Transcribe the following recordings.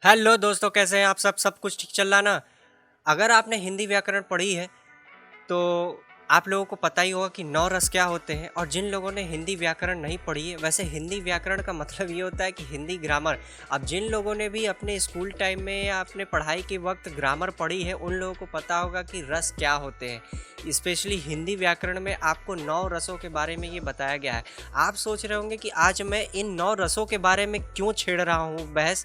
Hello दोस्तों, कैसे हैं आप सब कुछ ठीक चल रहा ना। अगर आपने हिंदी व्याकरण पढ़ी है तो आप लोगों को पता ही होगा कि नौ रस क्या होते हैं। और जिन लोगों ने हिंदी व्याकरण नहीं पढ़ी है, वैसे हिंदी व्याकरण का मतलब ये होता है कि हिंदी ग्रामर। अब जिन लोगों ने भी अपने स्कूल टाइम में या अपने पढ़ाई के वक्त ग्रामर पढ़ी है, उन लोगों को पता होगा कि रस क्या होते हैं। स्पेशली हिंदी व्याकरण में आपको नौ रसों के बारे में ये बताया गया है। आप सोच रहे होंगे कि आज मैं इन नौ रसों के बारे में क्यों छेड़ रहा हूँ बहस।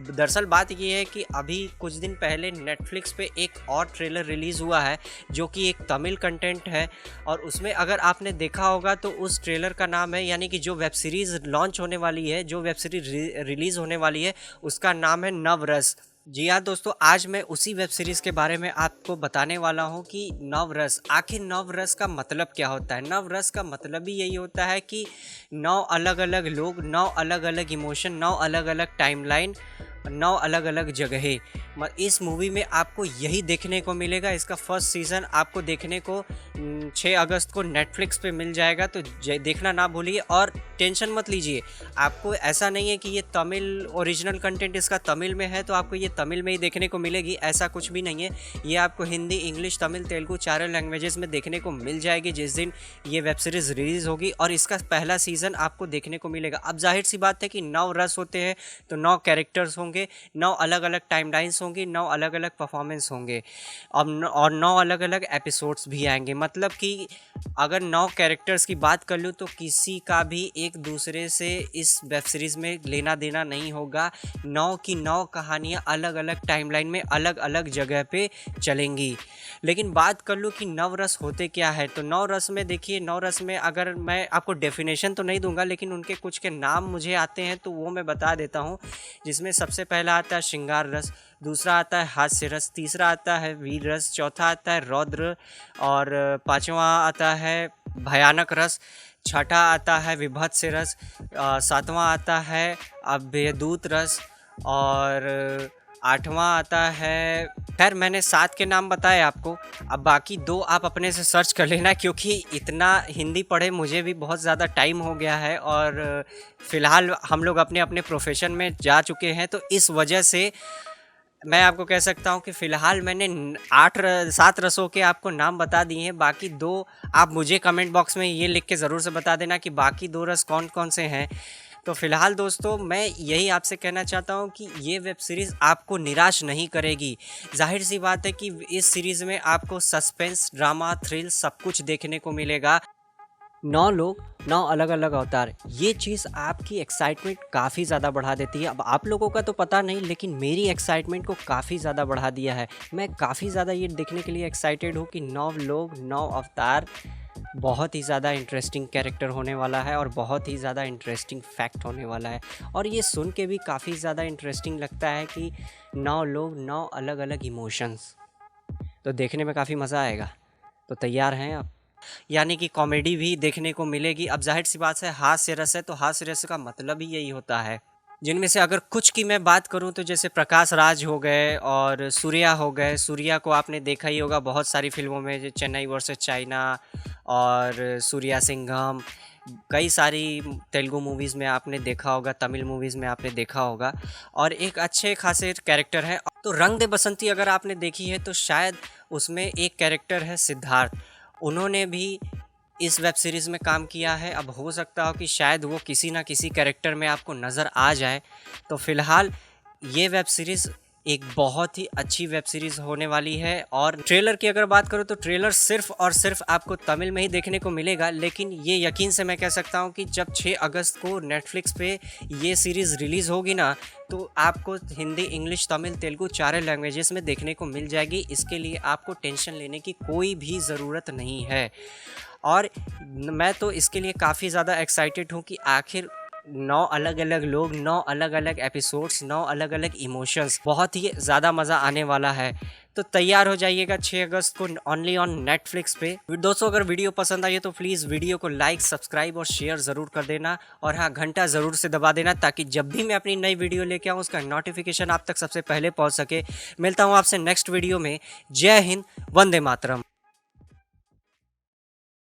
दरअसल बात ये है कि अभी कुछ दिन पहले नेटफ्लिक्स पे एक और ट्रेलर रिलीज़ हुआ है, जो कि एक तमिल कंटेंट है। और उसमें अगर आपने देखा होगा तो उस ट्रेलर का नाम है, यानी कि जो वेब सीरीज़ लॉन्च होने वाली है, जो वेब सीरीज़ रिलीज़ होने वाली है, उसका नाम है नवरस। जी हाँ दोस्तों, आज मैं उसी वेब सीरीज़ के बारे में आपको बताने वाला हूँ कि नवरस, आखिर नवरस का मतलब क्या होता है। नवरस का मतलब ही यही होता है कि नौ अलग अलग लोग, नौ अलग अलग इमोशन, नौ अलग अलग टाइमलाइन, नौ अलग अलग जगहें। इस मूवी में आपको यही देखने को मिलेगा। इसका फर्स्ट सीज़न आपको देखने को 6 अगस्त को नेटफ्लिक्स पे मिल जाएगा, तो देखना ना भूलिए। और टेंशन मत लीजिए, आपको ऐसा नहीं है कि ये तमिल ओरिजिनल कंटेंट इसका तमिल में है तो आपको ये तमिल में ही देखने को मिलेगी, ऐसा कुछ भी नहीं है। ये आपको हिंदी, इंग्लिश, तमिल, तेलुगु चारों लैंग्वेजेस में देखने को मिल जाएगी जिस दिन ये वेब सीरीज़ रिलीज़ होगी। और इसका पहला सीज़न आपको देखने को मिलेगा। अब जाहिर सी बात है कि 9 रस होते हैं तो 9 कैरेक्टर्स होंगे, 9 अलग अलग टाइमलाइंस होंगी, 9 अलग अलग परफॉर्मेंस होंगे। और 9 अलग अलग एपिसोड्स भी आएंगे। मतलब कि अगर 9 कैरेक्टर्स की बात कर लूँ तो किसी का भी एक दूसरे से इस वेब सीरीज़ में लेना देना नहीं होगा। 9 की 9 कहानियाँ अलग अलग टाइमलाइन में अलग अलग जगह पे चलेंगी। लेकिन बात कर लूँ कि नवरस होते क्या है, तो नवरस में देखिए, नवरस में अगर मैं आपको डेफिनेशन तो नहीं दूंगा, लेकिन उनके कुछ के नाम मुझे आते हैं तो वो मैं बता देता हूँ। जिसमें सबसे पहला आता है श्रृंगार रस, दूसरा आता है हास्य रस, तीसरा आता है वीर रस, चौथा आता है रौद्र, और पांचवा आता है भयानक रस, छठा आता है विभत्स रस, सातवां आता है अभयदूत रस, और आठवां आता है। खैर, मैंने 7 के नाम बताए आपको। अब बाकी 2 आप अपने से सर्च कर लेना, क्योंकि इतना हिंदी पढ़े मुझे भी बहुत ज़्यादा टाइम हो गया है और फ़िलहाल हम लोग अपने अपने प्रोफेशन में जा चुके हैं, तो इस वजह से मैं आपको कह सकता हूँ कि फ़िलहाल मैंने 7 रसों के आपको नाम बता दिए हैं। बाकी 2 आप मुझे कमेंट बॉक्स में ये लिख के ज़रूर से बता देना कि बाकी 2 रस कौन कौन से हैं। तो फ़िलहाल दोस्तों, मैं यही आपसे कहना चाहता हूँ कि ये वेब सीरीज़ आपको निराश नहीं करेगी। ज़ाहिर सी बात है कि इस सीरीज़ में आपको सस्पेंस, ड्रामा, थ्रिल सब कुछ देखने को मिलेगा। 9 लोग, 9 अलग अलग अवतार, ये चीज़ आपकी एक्साइटमेंट काफ़ी ज़्यादा बढ़ा देती है। अब आप लोगों का तो पता नहीं, लेकिन मेरी एक्साइटमेंट को काफ़ी ज़्यादा बढ़ा दिया है। मैं काफ़ी ज़्यादा ये देखने के लिए एक्साइटेड हूँ कि 9 लोग, 9 अवतार, बहुत ही ज़्यादा इंटरेस्टिंग कैरेक्टर होने वाला है और बहुत ही ज़्यादा इंटरेस्टिंग फैक्ट होने वाला है। और ये सुन के भी काफ़ी ज़्यादा इंटरेस्टिंग लगता है कि 9 लोग, 9 अलग अलग इमोशंस, तो देखने में काफ़ी मज़ा आएगा। तो तैयार हैं आप? यानी कि कॉमेडी भी देखने को मिलेगी। अब जाहिर सी बात है, हास्य रस है तो हास्य रस का मतलब ही यही होता है। जिनमें से अगर कुछ की मैं बात करूं तो जैसे प्रकाश राज हो गए और सूर्या हो गए। सूर्या को आपने देखा ही होगा बहुत सारी फिल्मों में, जो चेन्नई वर्सेस चाइना और सूर्या सिंघम, कई सारी तेलुगु मूवीज़ में आपने देखा होगा, तमिल मूवीज़ में आपने देखा होगा, और एक अच्छे खासे कैरेक्टर है। तो रंग दे बसंती अगर आपने देखी है तो शायद उसमें एक कैरेक्टर है सिद्धार्थ, उन्होंने भी इस वेब सीरीज़ में काम किया है। अब हो सकता हो कि शायद वो किसी ना किसी कैरेक्टर में आपको नज़र आ जाए। तो फ़िलहाल ये वेब सीरीज़ एक बहुत ही अच्छी वेब सीरीज़ होने वाली है। और ट्रेलर की अगर बात करूँ तो ट्रेलर सिर्फ़ और सिर्फ आपको तमिल में ही देखने को मिलेगा, लेकिन ये यकीन से मैं कह सकता हूँ कि जब 6 अगस्त को नेटफ्लिक्स पे ये सीरीज़ रिलीज़ होगी ना, तो आपको हिंदी, इंग्लिश, तमिल, तेलुगु चारों लैंग्वेजेस में देखने को मिल जाएगी। इसके लिए आपको टेंशन लेने की कोई भी ज़रूरत नहीं है। और मैं तो इसके लिए काफ़ी ज़्यादा एक्साइटेड हूँ कि आखिर 9 अलग अलग लोग, 9 अलग अलग एपिसोड्स, 9 अलग अलग इमोशंस, बहुत ही ज़्यादा मज़ा आने वाला है। तो तैयार हो जाइएगा 6 अगस्त को ओनली ऑन नेटफ्लिक्स पे। दोस्तों, अगर वीडियो पसंद आई है तो प्लीज़ वीडियो को लाइक, सब्सक्राइब और शेयर ज़रूर कर देना। और हाँ, घंटा ज़रूर से दबा देना ताकि जब भी मैं अपनी नई वीडियो लेके आऊँ उसका नोटिफिकेशन आप तक सबसे पहले पहुँच सके। मिलता हूँ आपसे नेक्स्ट वीडियो में। जय हिंद, वंदे मातरम।